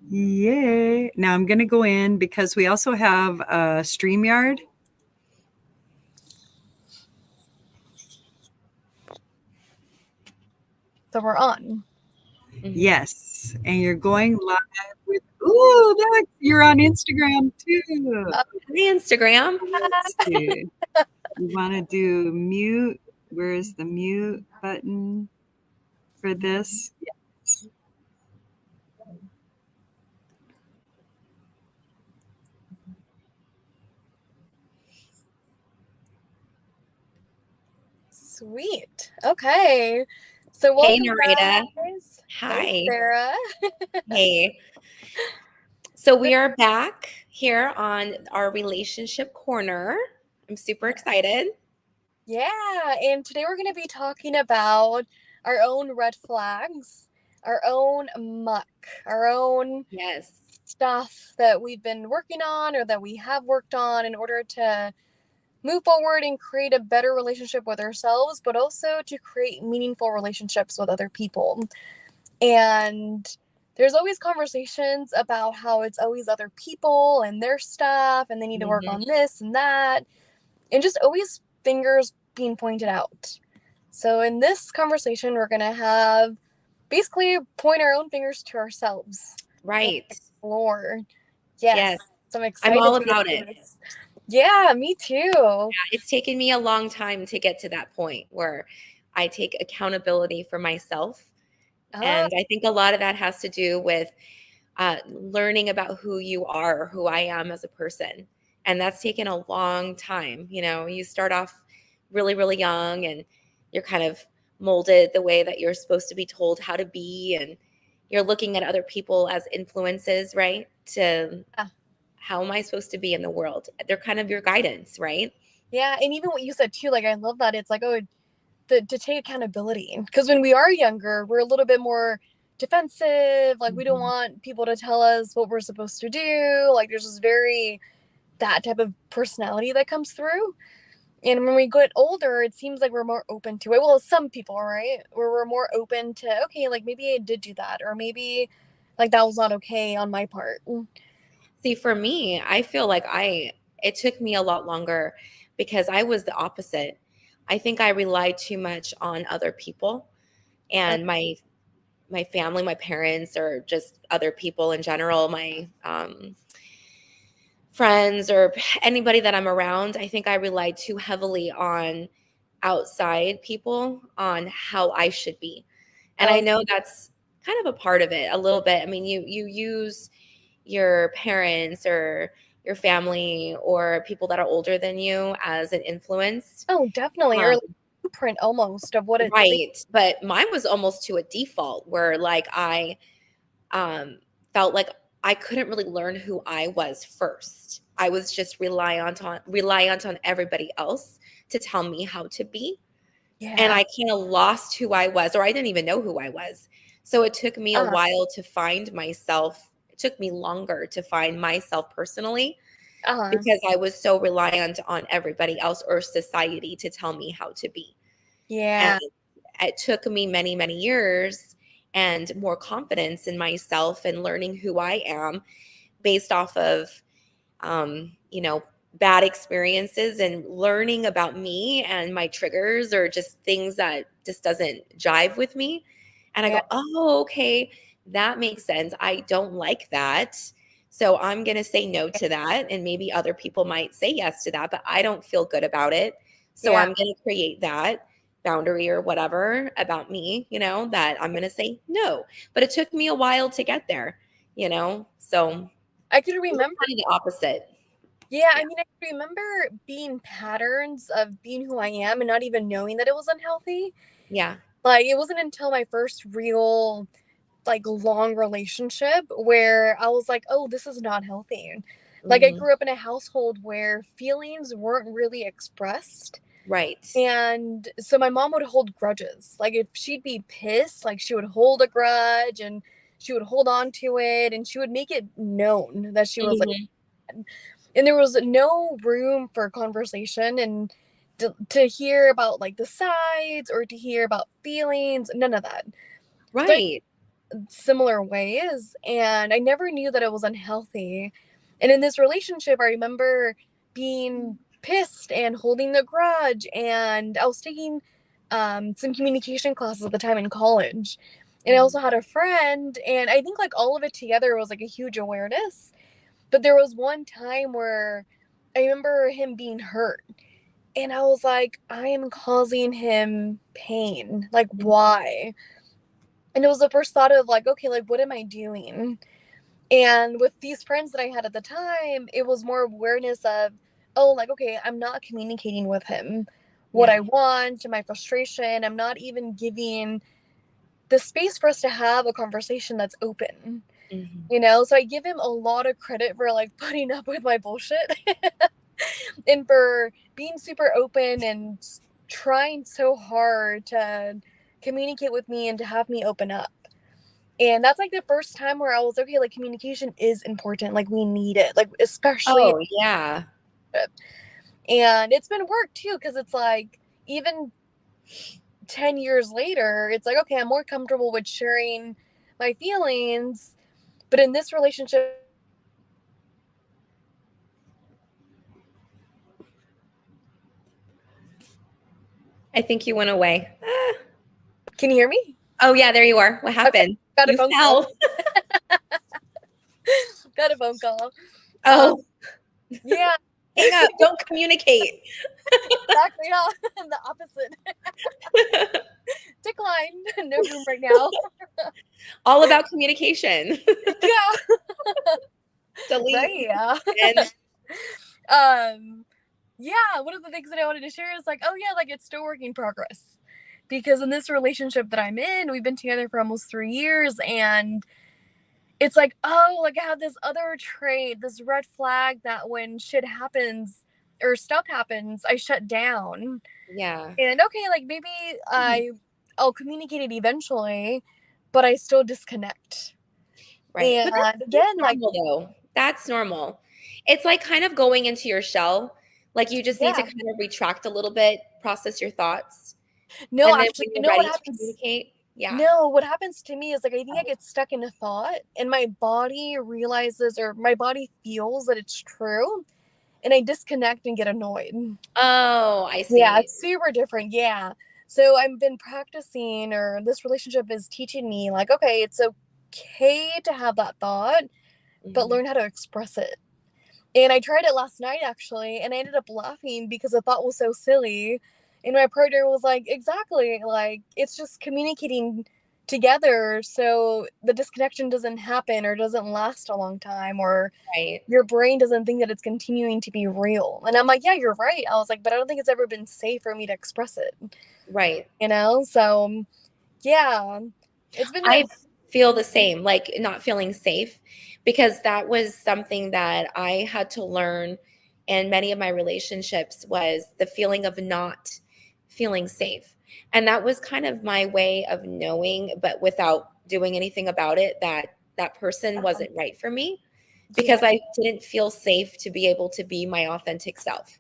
Yay. Now I'm going to go in because we also have a StreamYard. So we're on. Yes. And you're going live with, ooh, look, you're on Instagram too. Hi, Instagram. Let's see. You want to do mute? Where is the mute button for this? Yes. Sweet. Okay. So welcome, Hey, Nereyda. guys. Hi. Hey, Sarah. Hey. So we are back here on our relationship corner. I'm super excited. Yeah, and today we're going to be talking about our own red flags, our own muck, our own Yes. stuff that we've been working on or that we have worked on in order to move forward and create a better relationship with ourselves, but also to create meaningful relationships with other people. And there's always conversations about how it's always other people and their stuff, and they need to work on this and that, and just always fingers being pointed out. So in this conversation, we're going to have basically point our own fingers to ourselves. Right. Explore. Yes. So I'm excited. I'm all about it. This. Yeah, me too. Yeah, it's taken me a long time to get to that point where I take accountability for myself. And I think a lot of that has to do with learning about who you are, who I am as a person. And that's taken a long time. You know, you start off really, really young and you're kind of molded the way that you're supposed to be told how to be. And you're looking at other people as influences, right? To how am I supposed to be in the world? They're kind of your guidance, right? Yeah. And even what you said too, like, I love that. It's like, to take accountability. Because when we are younger, we're a little bit more defensive. Like, we don't want people to tell us what we're supposed to do. Like, there's this that type of personality that comes through. And when we get older, it seems like we're more open to it. Well, some people, right? Where we're more open to, okay, like maybe I did do that, or maybe like that was not okay on my part. See, for me, I feel like it took me a lot longer because I was the opposite. I think I relied too much on other people and my family, my parents, or just other people in general, my friends or anybody that I'm around. I think I relied too heavily on outside people on how I should be. And I know that's kind of a part of it a little bit. I mean, you use your parents or your family or people that are older than you as an influence. Oh, definitely. Or like blueprint almost of what it's right. But mine was almost to a default where like I felt like I couldn't really learn who I was first. I was just reliant on everybody else to tell me how to be. Yeah. And I kind of lost who I was, or I didn't even know who I was. So it took me a while to find myself. It took me longer to find myself personally because I was so reliant on everybody else or society to tell me how to be. Yeah. And it took me many, many years and more confidence in myself and learning who I am based off of, bad experiences and learning about me and my triggers or just things that just doesn't jive with me. And I go, oh, okay, that makes sense. I don't like that. So I'm going to say no to that. And maybe other people might say yes to that, but I don't feel good about it. So I'm going to create that boundary or whatever about me, that I'm going to say no. But it took me a while to get there, so I could remember kind of the opposite. Yeah, I mean, I remember being patterns of being who I am and not even knowing that it was unhealthy. Yeah. Like, it wasn't until my first real, like, long relationship where I was like, oh, this is not healthy. Like, I grew up in a household where feelings weren't really expressed. Right. And so my mom would hold grudges. Like, if she'd be pissed, like, she would hold a grudge and she would hold on to it and she would make it known that she was like, and there was no room for conversation and to hear about like the sides or to hear about feelings, none of that. Right. similar ways, and I never knew that it was unhealthy. And in this relationship, I remember being pissed and holding the grudge, and I was taking some communication classes at the time in college. And I also had a friend, and I think like all of it together was like a huge awareness. But there was one time where I remember him being hurt, and I was like, I am causing him pain. Like, why? And it was the first thought of like, okay, like, what am I doing? And with these friends that I had at the time, it was more awareness of, oh, like, okay, I'm not communicating with him what I want, my frustration. I'm not even giving the space for us to have a conversation that's open, you know? So I give him a lot of credit for like putting up with my bullshit and for being super open and trying so hard to communicate with me and to have me open up. And that's like the first time where I was okay, like communication is important. Like we need it, like especially. Oh, yeah. And it's been work too, because it's like even 10 years later, it's like, okay, I'm more comfortable with sharing my feelings. But in this relationship, I think you went away. Ah. can you hear me? Oh, yeah, there you are. What happened? Got a You phone fell. call. Got a phone call. Oh, Yeah, hang up. Don't communicate. exactly. Yeah, the opposite. Decline. No room right now. All about communication. Yeah. Delete. Right. Yeah. And Yeah, one of the things that I wanted to share is like, oh yeah, like it's still work in progress. Because in this relationship that I'm in, we've been together for almost 3 years, and it's like, oh, like I have this other trait, this red flag that when shit happens or stuff happens, I shut down. yeah. And okay, like maybe I'll communicate it eventually, but I still disconnect. Right. But And that's again, like, normal though. That's normal. It's like kind of going into your shell. Like you just need to yeah. kind of retract a little bit, process your thoughts, No, and then actually, when you you're know what ready to happens? communicate, yeah. No, what happens to me is like I think I get stuck in a thought and my body realizes or my body feels that it's true and I disconnect and get annoyed. Oh, I Yeah, see. it's super different. Yeah. So I've been practicing, or this relationship is teaching me, like, okay, it's okay to have that thought, but Mhm. learn how to express it. And I tried it last night actually, and I ended up laughing because the thought was so silly. And my partner was like, exactly, like it's just communicating together so the disconnection doesn't happen or doesn't last a long time, or Right. your brain doesn't think that it's continuing to be real. And I'm like, yeah, you're right. I was like, but I don't think it's ever been safe for me to express it, Right. you know? So yeah, it's been I feel the same, like not feeling safe, because that was something that I had to learn in many of my relationships was the feeling of not feeling safe. And that was kind of my way of knowing, but without doing anything about it, that that person wasn't right for me yeah, because I didn't feel safe to be able to be my authentic self.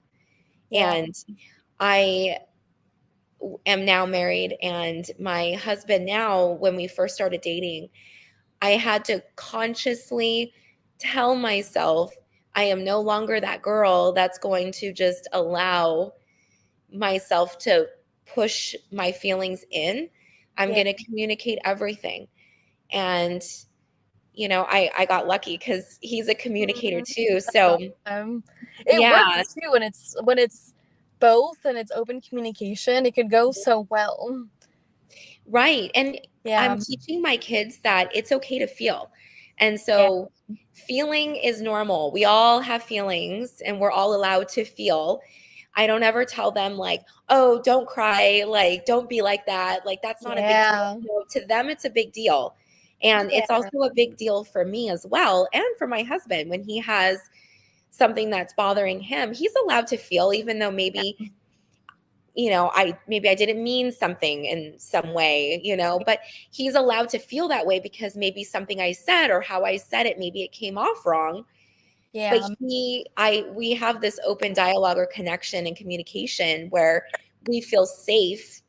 yeah, And I am now married, and my husband now, when we first started dating, I had to consciously tell myself I am no longer that girl that's going to just allow myself to push my feelings in. I'm yeah. going to communicate everything. And I got lucky because he's a communicator Mhm. too. That's So awesome. It yeah, works too when it's both and it's open communication. It could go so well. right. And I'm Yeah, teaching my kids that it's okay to feel. And yeah, so feeling is normal. We all have feelings and we're all allowed to feel. I don't ever tell them like, "Oh, don't cry, like don't be like that." Like that's not a big deal. yeah, No, to them it's a big deal. And it's yeah, also a big deal for me as well and for my husband when he has something that's bothering him. He's allowed to feel even though maybe I didn't mean something in some way, but he's allowed to feel that way because maybe something I said or how I said it, maybe it came off wrong. But yeah, we have this open dialogue or connection and communication where we feel safe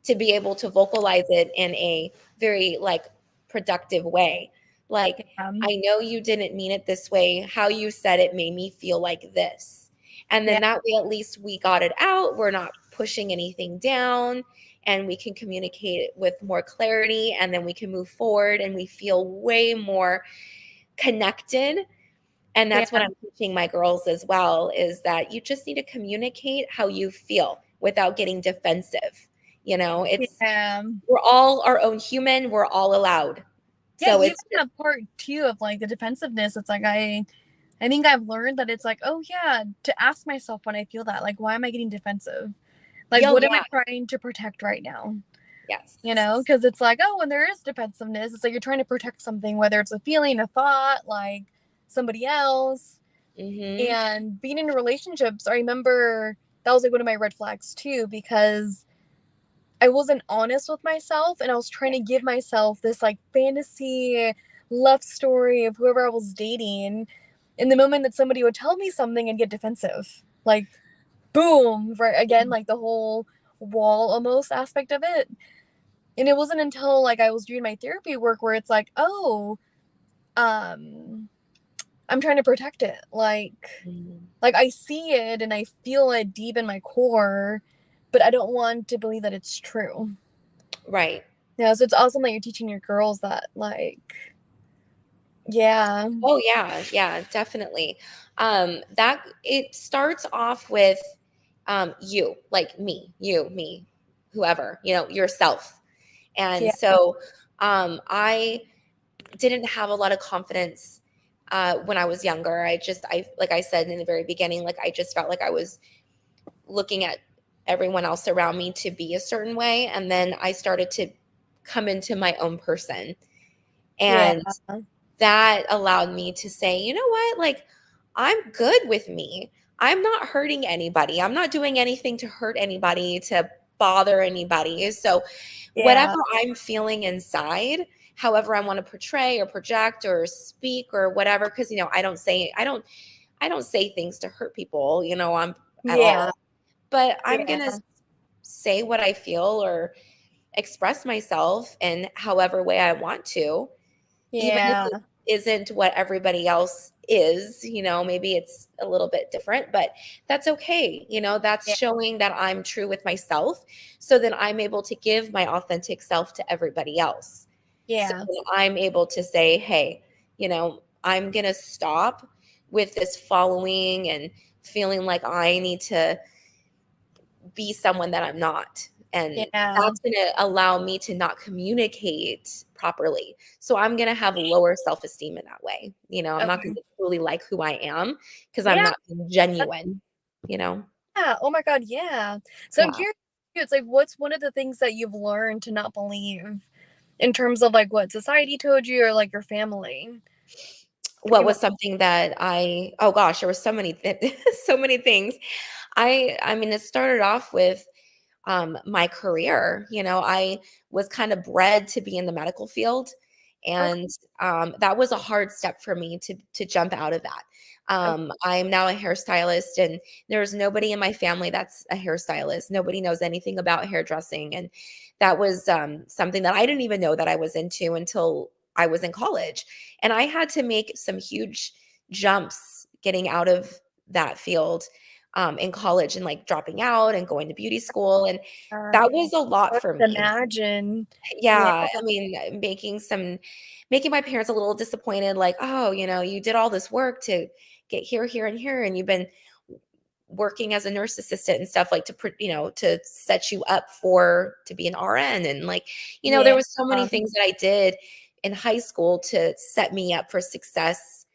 to be able to vocalize it in a very like productive way. Like, I know you didn't mean it this way. How you said it made me feel like this. And then that way, at least we got it out. We're not pushing anything down, and we can communicate it with more clarity, and then we can move forward and we feel way more connected. And that's what I'm teaching my girls as well, is that you just need to communicate how you feel without getting defensive. You know, it's we're all our own human. We're all allowed. Yeah, So even it's a part too of like the defensiveness. It's like I think I've learned that it's like, oh yeah, to ask myself when I feel that, like, why am I getting defensive? Like, what am I trying to protect right now? Yes. You know, because it's like, oh, when there is defensiveness, it's like you're trying to protect something, whether it's a feeling, a thought, like somebody else. And being in relationships, I remember that was like one of my red flags too, because I wasn't honest with myself, and I was trying to give myself this like fantasy love story of whoever I was dating. In the moment that somebody would tell me something and get defensive, like boom, right again, like the whole wall almost aspect of it. And it wasn't until like I was doing my therapy work where it's like, oh, I'm trying to protect it. Like I see it and I feel it deep in my core, but I don't want to believe that it's true. Right. Yeah, so it's awesome that you're teaching your girls that, like, yeah. Oh yeah, definitely. That it starts off with you, like me, whoever, yourself. And so I didn't have a lot of confidence when I was younger. I like I said in the very beginning, like I just felt like I was looking at everyone else around me to be a certain way, and then I started to come into my own person. And that allowed me to say, you know what, like I'm good with me. I'm not hurting anybody. I'm not doing anything to hurt anybody, to bother anybody. So whatever I'm feeling inside, however I want to portray or project or speak or whatever, because I don't say things to hurt people, I'm at all. But I'm gonna say what I feel or express myself in however way I want to, even if it isn't what everybody else is. Maybe it's a little bit different, but that's okay. That's showing that I'm true with myself, so then I'm able to give my authentic self to everybody else. So I'm able to say, hey, I'm gonna stop with this following and feeling like I need to be someone that I'm not. And that's going to allow me to not communicate properly. So I'm going to have lower self-esteem in that way. I'm not going to truly like who I am because I'm not genuine, Yeah. Oh my God. Yeah. So I'm curious, it's like, what's one of the things that you've learned to not believe in terms of like what society told you or like your family? What was something that oh gosh, there were so many, so many things. I mean, it started off with my career. I was kind of bred to be in the medical field, and that was a hard step for me to jump out of that. I'm now a hairstylist, and there's nobody in my family that's a hairstylist. Nobody knows anything about hairdressing, and that was something that I didn't even know that I was into until I was in college. And I had to make some huge jumps getting out of that field in college, and like dropping out and going to beauty school. And that was a lot for me. Imagine. Yeah. I mean, making my parents a little disappointed, like, oh, you did all this work to get here, here, and here, and you've been working as a nurse assistant and stuff, like to set you up to be an RN. And like, there was so many things that I did in high school to set me up for success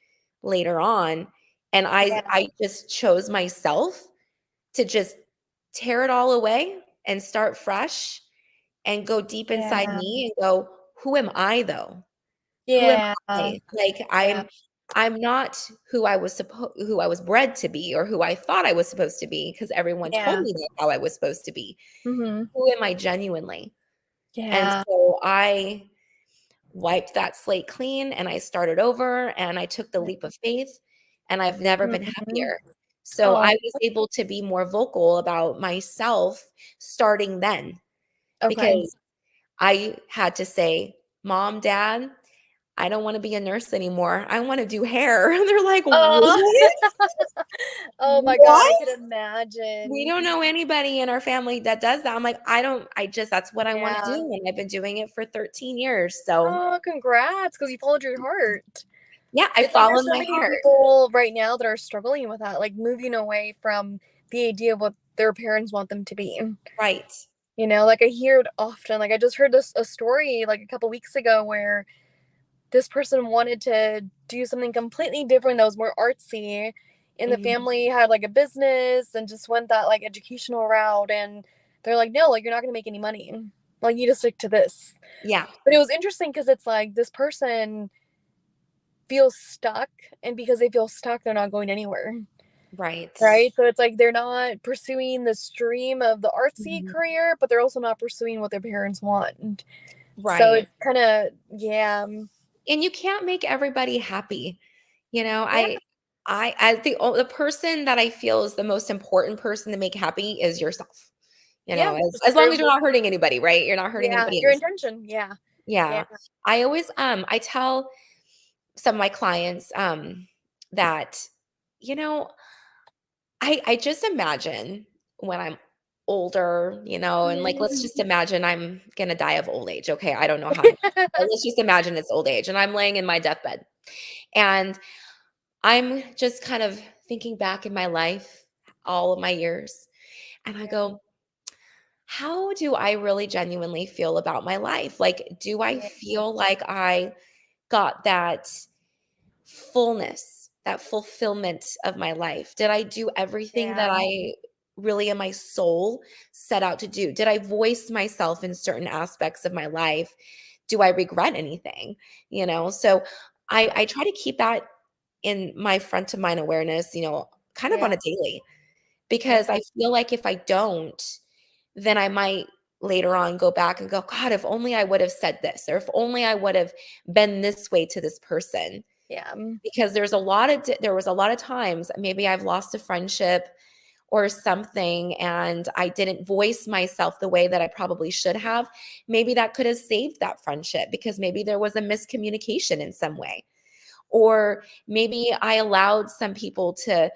later on. And I just chose myself to just tear it all away and start fresh and go deep inside me and go, who am I though? Who am I? Like I'm not who I was bred to be, or who I thought I was supposed to be, because everyone told me that's how I was supposed to be. Who am I genuinely? And so I wiped that slate clean, and I started over, and I took the leap of faith, and I've never been happier. So I was able to be more vocal about myself starting then, because I had to say Mom, Dad, I don't want to be a nurse anymore. I want to do hair. And they're like, Oh, what? oh my God, I What? could We imagine. don't know anybody in our family that does that. I'm like, that's what I want to do. Yeah. And I've been doing it for 13 years. So Oh, congrats, because you followed your heart. yeah, I I think followed there's so my many heart. people right now that are struggling with that, like moving away from the idea of what their parents want them to be. Right. Like I hear it often. Like I just heard a story like a couple weeks ago where this person wanted to do something completely different that was more artsy, and the Mhm. family had like a business and just went that like educational route, and they're like, no, like you're not going to make any money, like you need to stick to this. Yeah. But it was interesting because it's like this person feels stuck, and because they feel stuck they're not going anywhere, Right. right? So it's like they're not pursuing the stream of the artsy Mhm. career, but they're also not pursuing what their parents want. So Right. it's kind of, yeah, And you can't make everybody happy. You know, yeah, I the person that I feel is the most important person to make happy is yourself. You yeah, know, it's as long true. as you're not hurting anybody, right? You're not hurting Yeah, anybody your else. intention. Yeah. Yeah. Yeah. I always I tell some of my clients that you know, I just imagine when I'm older, and like let's just imagine I'm gonna die of old age. Okay, I don't know how, but let's just imagine it's old age and I'm laying in my deathbed. And I'm just kind of thinking back in my life, all of my years, and I Yeah. go, how do I really genuinely feel about my life? Like, do I Yeah. feel like I got that fullness, that fulfillment of my life? Did I do everything that Yeah. I really in my soul set out to do? Did I voice myself in certain aspects of my life? Do I regret anything? So I try to keep that in my front of mind awareness, kind of on Yeah. a daily, Yeah. because I feel like if I don't, then I might later on go back and go, God, if only I would have said this, or if only I would have been this way to this person. Yeah. Because there was a lot of times maybe I've lost a friendship or something and I didn't voice myself the way that I probably should have. Maybe that could have saved that friendship because maybe there was a miscommunication in some way. Or maybe I allowed some people to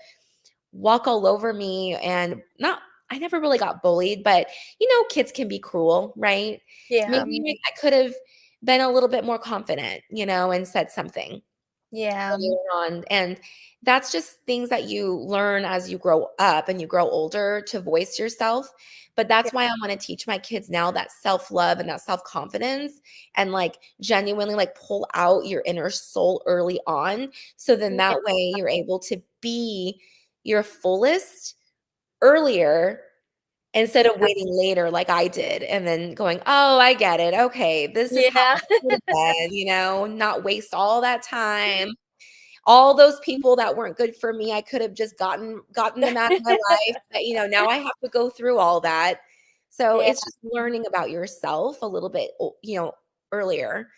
walk all over me and not I never really got bullied, but kids can be cruel, right? Yeah. Maybe I could have been a little bit more confident, and said something Yeah. earlier on. And that's just things that you learn as you grow up and you grow older to voice yourself. But Yeah. that's why I want to teach my kids now that self-love and that self-confidence and like genuinely like pull out your inner soul early on. So then Yeah. that way you're able to be your fullest earlier instead of Yeah. waiting later like I did and then going, "Oh, I get it. Okay, this is how Yeah. I should have been," not waste all that time. All those people that weren't good for me, I could have just gotten them out of my life, but, now I have to go through all that. So, Yeah. it's just learning about yourself a little bit, earlier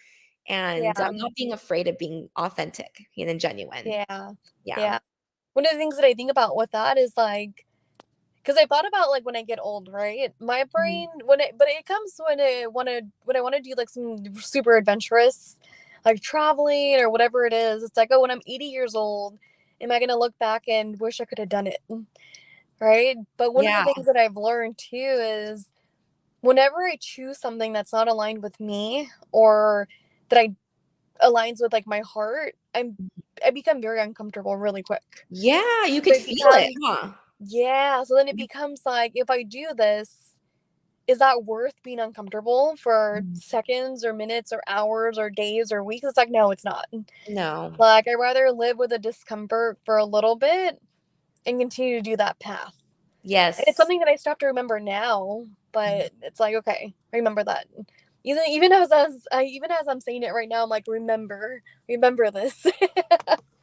and, Yeah. not being afraid of being authentic, and genuine. Yeah. Yeah. Yeah. One of the things that I think about with that is like, because I thought about like when I get old, right? My Mhm. brain, but it comes when I want to do like some super adventurous, like traveling or whatever it is. It's like, oh, when I'm 80 years old, am I gonna look back and wish I could have done it, right? But one of the Yeah. things that I've learned too is whenever I choose something that's not aligned with me, or that I aligns with like my heart, I become very uncomfortable really quick. Yeah, you So could it feel it, becomes, huh? yeah. So then it becomes like, if I do this, is that worth being uncomfortable for Mhm. seconds or minutes or hours or days or weeks? It's like, no, it's not. No. Like, I'd rather live with the discomfort for a little bit and continue to do that path. And it's Yes. something that I still have to remember now, Mhm. but it's like, okay, remember that. Even as I'm saying it right now, I'm like, remember this.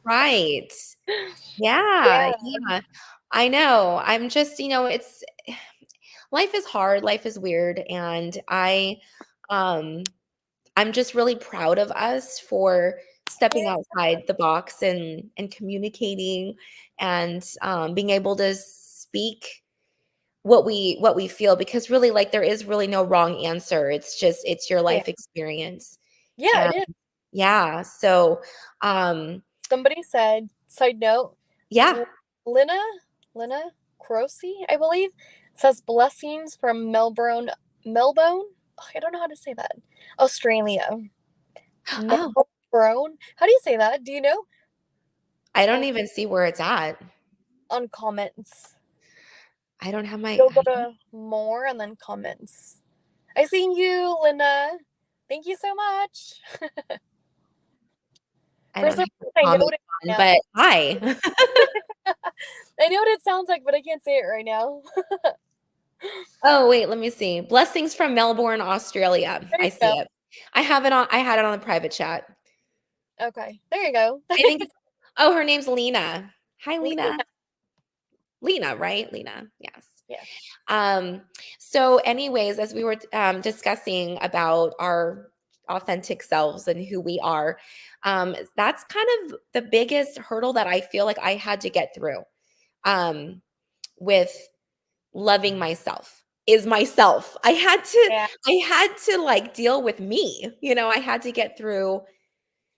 Right. Yeah, Yeah, yeah. I know. I'm just, it's life is hard, life is weird, and um I'm just really proud of us for stepping yeah, outside the box and communicating and being able to speak what we feel because really like there is really no wrong answer. It's just it's your yeah, life experience. Yeah, it And is. yeah, so Somebody said, side note, yeah. L- Lina, Lina Croce, I believe, says blessings from Melbourne. Oh, I don't know how to say that. Australia. Oh, Melbourne. How do you say that? Do you know? I don't On, even see where it's at. on comments. I don't have my You'll go to more and then comments. I seen you, Lina. Thank you so much. I For don't some have the reason, I know comment what it on, now. but hi. I know what it sounds like, but I can't say it right now. Oh, wait, let me see. Blessings from Melbourne, Australia. There I you see go. it. I had it on the private chat. Okay, there you go. I think it's oh, her name's Lena. Hi, Lena. Lena. Lena, right? Lena. Yes. Yeah. Um, so anyways, as we were discussing about our authentic selves and who we are, that's kind of the biggest hurdle that I feel like I had to get through with loving myself is myself. Yeah. I had to like deal with me. I had to get through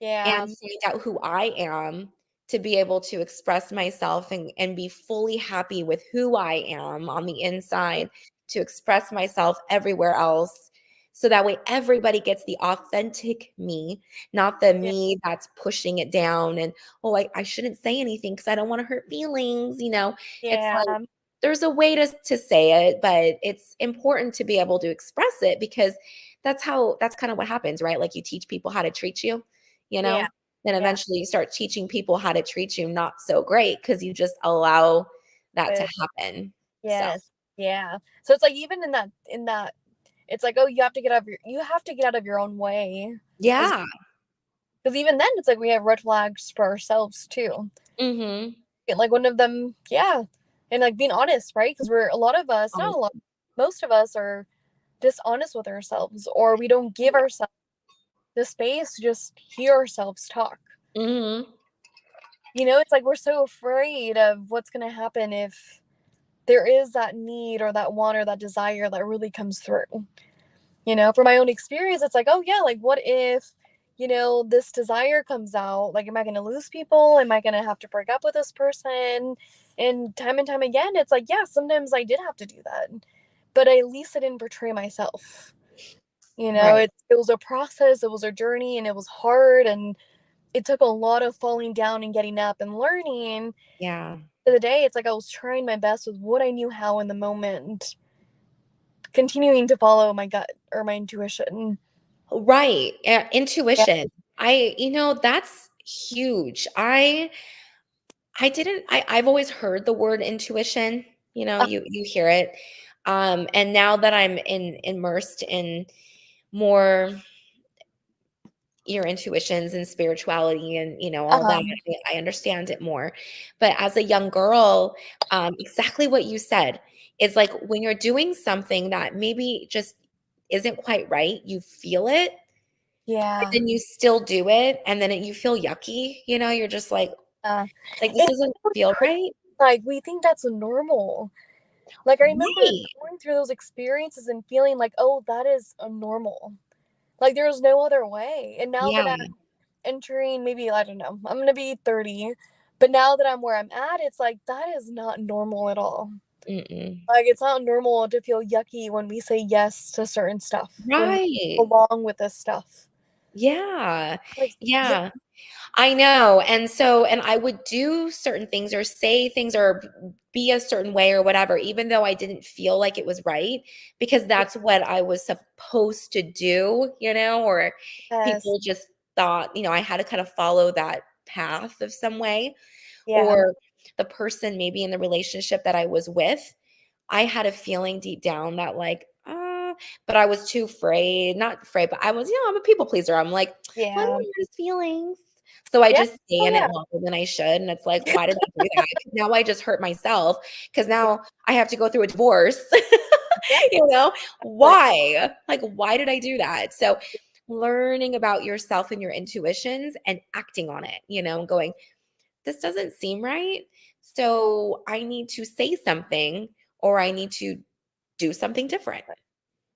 and Yeah. find out who I am to be able to express myself and be fully happy with who I am on the inside, to express myself everywhere else. So that way everybody gets the authentic me, not the Yeah. me that's pushing it down and, oh, I shouldn't say anything because I don't want to hurt feelings. It's Yeah. like there's a way to say it, but it's important to be able to express it because that's kind of what happens, right? Like you teach people how to treat you, you Yeah. know? Then Yeah. eventually you start teaching people how to treat you not so great because you just allow that to But happen. So, yes. Yeah. So it's like even in that it's like, oh, you have to get out of your own way. As yeah. because even then it's like we have red flags for ourselves too. Mhm. And, like one of them, yeah. And like being honest, right? Because we're a lot of us, not a lot, Honestly. most of us are dishonest with ourselves, or we don't give ourselves the space to just hear ourselves talk. Mhm. It's like we're so afraid of what's going to happen if there is that need or that want or that desire that really comes through. From my own experience, it's like, oh, yeah, like what if, this desire comes out? Like, am I going to lose people? Am I going to have to break up with this person? And time again, it's like, yeah, sometimes I did have to do that, but at least I didn't betray myself. Right. It was a process, it was a journey, and it was hard. And it took a lot of falling down and getting up and learning. Yeah. To the day, it's like I was trying my best with what I knew how in the moment, continuing to follow my gut or my intuition. Right. Yeah. Intuition. That's huge. I've always heard the word intuition. You hear it. And now that I'm immersed in more your intuitions and spirituality and all that, Um, I understand it more. But as a young girl, exactly what you said is like when you're doing something that maybe just isn't quite right, you feel it, but yeah. then you still do it, and then you feel yucky. You're just Uh, like this it's doesn't really feel crazy. right. Like we think that's normal. Like I remember Right. going through those experiences and feeling like, oh, that is a normal. Like there was no other way. And now that Yeah. I'm entering, maybe I don't know, I'm gonna be 30, but now that I'm where I'm at, it's like that is not normal at all. Mm-mm. Like it's not normal to feel yucky when we say yes to certain stuff, when we Right. belong with this stuff. Yeah. Like yeah, Yeah. I know. And I would do certain things or say things or be a certain way or whatever, even though I didn't feel like it was right, because that's what I was supposed to do, or yes, people just thought, I had to kind of follow that path of some way, yeah, or the person maybe in the relationship that I was with, I had a feeling deep down that but I was too afraid, not afraid, but I was, I'm a people pleaser. I'm like, I don't yeah, want his feelings. So I yeah, just stay oh in it yeah, longer than I should. And it's like, why did I do that? 'Cause now I just hurt myself because yeah, now I have to go through a divorce. yeah, exactly. Why? Like, why did I do that? So learning about yourself and your intuitions and acting on it, going, this doesn't seem right. So I need to say something or I need to do something different.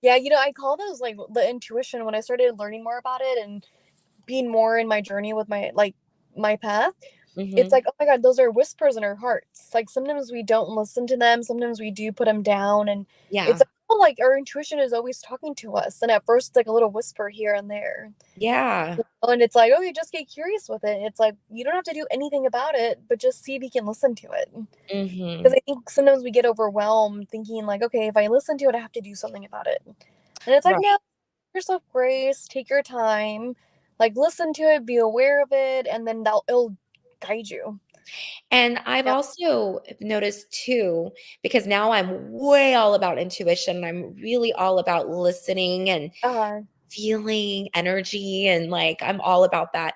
Yeah, I call those like the intuition when I started learning more about it and being more in my journey with my path. It's Mhm. like, oh my God, those are whispers in our hearts. Like sometimes we don't listen to them, sometimes we do put them down, and it's Yeah. like, oh, like our intuition is always talking to us. And at first, it's like a little whisper here and there. Yeah. And it's like, oh, you just get curious with it. It's like you don't have to do anything about it, but just see if you can listen to it. Because Mhm. I think sometimes we get overwhelmed thinking like, okay, if I listen to it, I have to do something about it. And it's like, Right. no, give yourself grace, take your time, like listen to it, be aware of it, and then it'll guide you. And I've Yeah. also noticed too, because now I'm way all about intuition. I'm really all about listening and Uh, feeling energy, and like I'm all about that.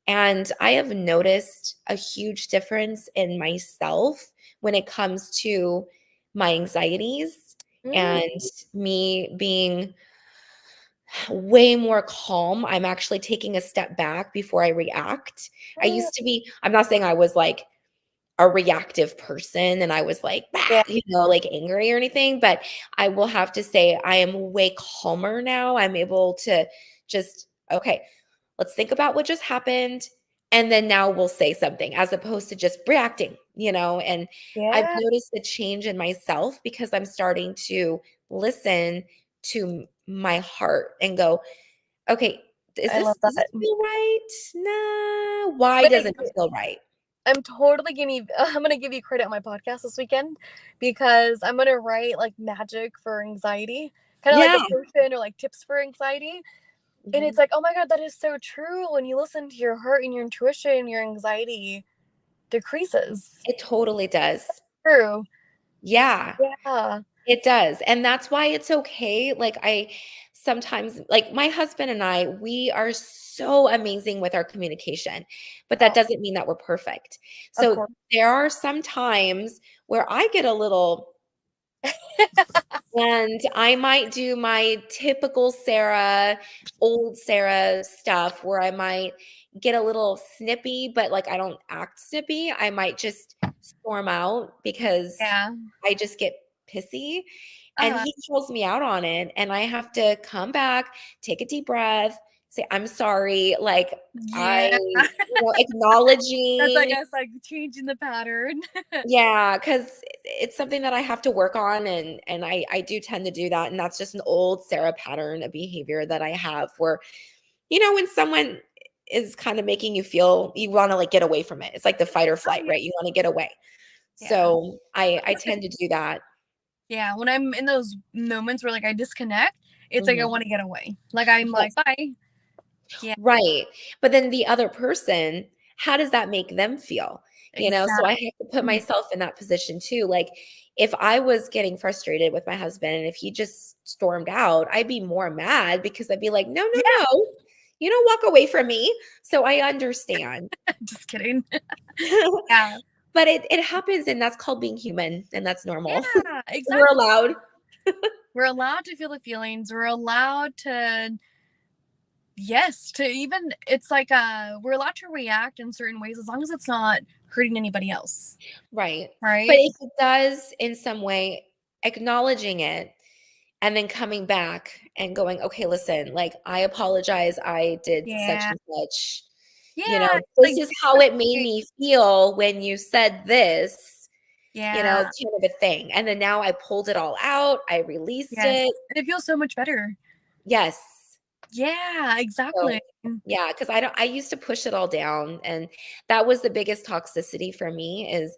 And I have noticed a huge difference in myself when it comes to my anxieties mm, and me being way more calm. I'm actually taking a step back before I react. I mm, used to be, I'm not saying I was like a reactive person and I was like, "Bah," yeah, like angry or anything, but I will have to say I am way calmer now. I'm able to just, okay, let's think about what just happened. And then now we'll say something as opposed to just reacting, and I've yeah. noticed a change in myself because I'm starting to listen to my heart and go, okay, I love does this that. feel right? Nah, why But doesn't it feel right? I'm totally giving. I'm gonna give you credit on my podcast this weekend because I'm gonna write like magic for anxiety, kind of like Yeah. a potion or like tips for anxiety. And it's Mhm. like, oh my God, that is so true. When you listen to your heart and your intuition, your anxiety decreases. It totally does. True. Yeah, Yeah. it does, and that's why it's okay, like, I sometimes like, my husband and I, we are so amazing with our communication, but that Oh, doesn't mean that we're perfect. of So, course. there are some times where I get a little and I might do my typical Sarah, old Sarah stuff where I might get a little snippy, but like I don't act snippy. I might just storm out because Yeah. I just get pissy. And Uh, he calls me out on it. And I have to come back, take a deep breath, say, I'm sorry. Like yeah. That's like acknowledging. us like changing the pattern. Yeah, because it's something that I have to work on, and I do tend to do that, and that's just an old Sarah pattern of behavior that I have where, when someone is kind of making you feel you wanna, like, get away from it. It's like the fight or Oh, flight, yeah. right? You wanna get away. Yeah. So, I tend to do that. Yeah. When I'm in those moments where like I disconnect, it's like I Mhm. want to get away. Like I'm like, Yes. bye. Yeah. Right. But then the other person, how does that make them feel? So I Exactly. have to put myself in that position too. Like if I was getting frustrated with my husband and if he just stormed out, I'd be more mad because I'd be like, no, no, Yeah. no, you don't walk away from me. So I understand. Just kidding. Yeah. But it happens and that's called being human and that's normal. Yeah. We're Exactly. allowed. We're allowed to feel the feelings. We're allowed to, yes, to even, it's like, we're allowed to react in certain ways as long as it's not hurting anybody else. Right. But Right. if it does in some way, acknowledging it and then coming back and going, "Okay, listen, like, I apologize, I did such Yeah. and such. Yeah. This Like, is how it made me feel when you said this," yeah. kind of a thing. And then now I pulled it all out, I released Yes. it. And it feels so much better. Yes. Yeah. So, Exactly. yeah, because I used to push it all down, and that was the biggest toxicity for me is,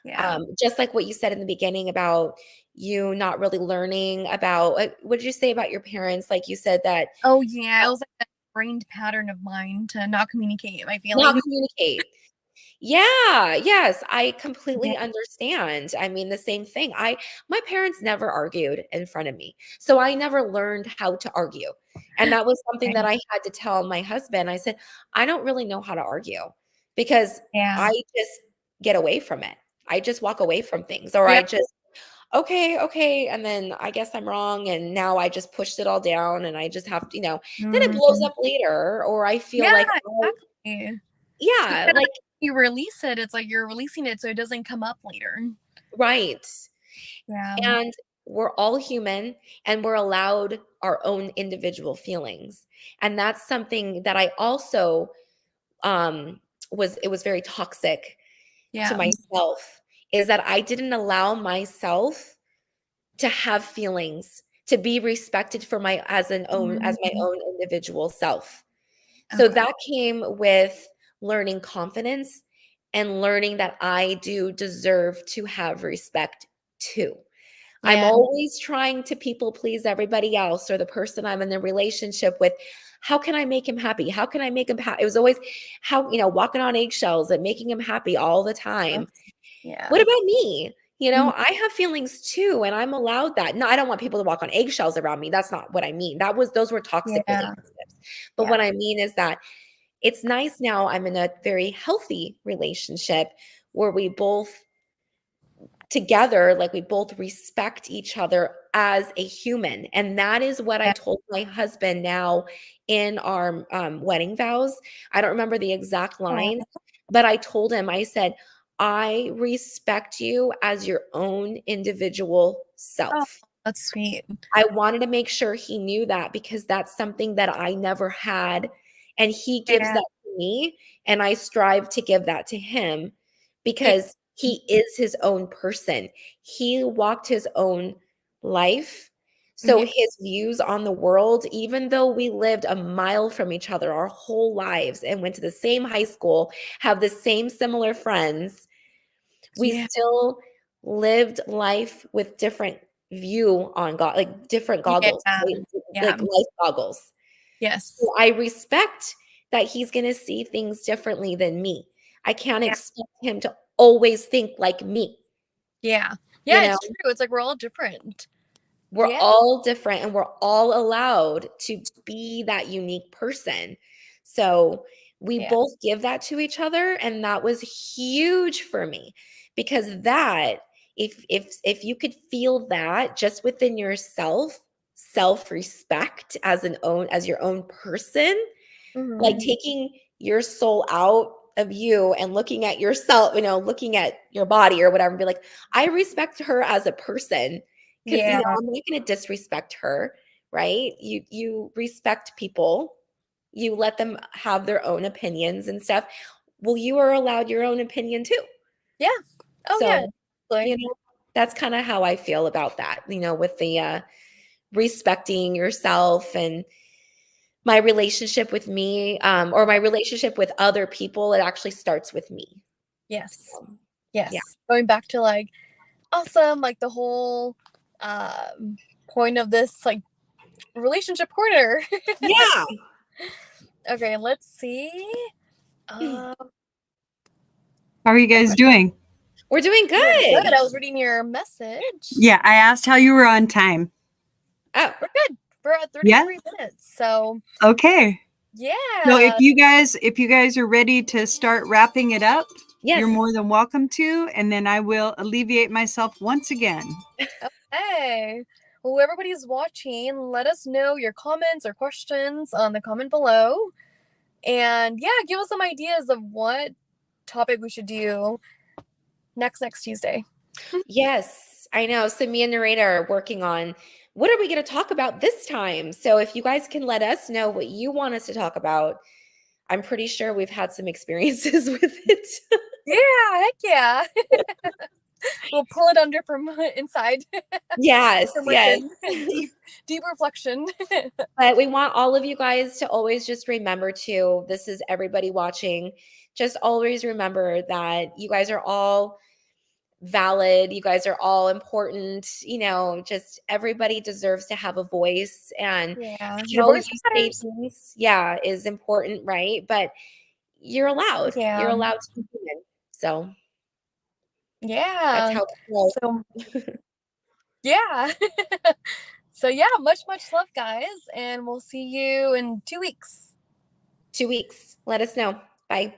Yeah. just like what you said in the beginning about you not really learning about what did you say about your parents? Like, you said that Oh, yeah. It was like a brained pattern of mine to not communicate my not feelings. communicate. Yeah, yes, I Yeah. completely understand. I mean, the same thing. My parents never argued in front of me. So I never learned how to argue. And that was something that I had to tell my husband. I said, "I don't really know how to argue because Yeah. I just get away from it. I just walk away from things or Yeah. I just okay, okay, and then I guess I'm wrong and now I just pushed it all down and I just have to, then it blows Mhm. up later or I feel Yeah, like exactly. It's yeah, kinda like like you release it, it's like you're releasing it so it doesn't come up later. right. Yeah. And we're all human and we're allowed our own individual feelings. And that's something that I also was very toxic to Yeah. myself, is that I didn't allow myself to have feelings, to be respected for my as my own individual self. So Okay. that came with learning confidence and learning that I do deserve to have respect too. I'm Yeah. always trying to people please everybody else or the person I'm in a relationship with. How can I make him happy? How can I make him happy? It was always how, walking on eggshells and making him happy all the time. Yeah. What about me? Mhm. I have feelings too, and I'm allowed that. No, I don't want people to walk on eggshells around me. That's not what I mean. Those were toxic Yeah. relationships. But Yeah. what I mean is that it's nice now I'm in a very healthy relationship where we both together, like we both respect each other as a human. And that is what I Yeah. told my husband now in our wedding vows. I don't remember the exact lines, but I told him, I said, I respect you as your own individual Oh, self. that's sweet. I wanted to make sure he knew that because that's something that I never had. And he gives Yeah. that to me. And I strive to give that to him Yeah. because he is his own person. He walked his own life. So Yeah. his views on the world, even though we lived a mile from each other our whole lives and went to the same high school, have the same similar friends, we Yeah. still lived life with different view on God, like different goggles, right? Yeah. Like life goggles. Yes. So I respect that he's going to see things differently than me. I can't Yeah. expect him to always think like me. Yeah. You Yeah, know, it's true. It's like we're all different. we're Yeah. all different and we're all allowed to be that unique person. So we Yeah. both give that to each other, and that was huge for me because that if you could feel that just within yourself, self-respect as your own person, like Mhm. taking your soul out of you and looking at yourself, looking at your body or whatever, and be like, I respect her as a person because Yeah. I'm not going to disrespect her, right? You respect people, you let them have their own opinions and stuff. Well, you are allowed your own opinion too. Yeah. Oh yeah. So, Like, that's kind of how I feel about that, with the respecting yourself and my relationship with me, or my relationship with other people, it actually starts with me. yes. Yeah. Yes. Going back to like awesome, like the whole point of this like relationship corner. Yeah. Okay, let's see. Um How are you guys doing? We're doing we're good. good. I was reading your message. Yeah, I asked how you were on time. Oh, We're good. We're at Yeah? 33 minutes. So Okay. yeah. So if you guys are ready to start wrapping it up, you're yes. more than welcome to, and then I will alleviate myself once again. Okay. Well, everybody's watching, let us know your comments or questions on the comment below. And yeah, give us some ideas of what topic we should do next Tuesday. Yes, I know. So me and Nereyda are working on what are we going to talk about this time. So if you guys can let us know what you want us to talk about, I'm pretty sure we've had some experiences with it. Yeah, heck yeah. We'll pull it under from inside. Yes, From yes. within. Deep reflection. But we want all of you guys to always just remember to, this is everybody watching, just always remember that you guys are all valid. You guys are all important. Just everybody deserves to have a voice, and Yeah. Your how voice you say matters. things, yeah, is important, right? But you're allowed. You're Yeah. allowed to be human. So that's Yeah. how we roll. So yeah. So yeah, much love, guys, and we'll see you in 2 weeks. 2 weeks. Let us know. Bye.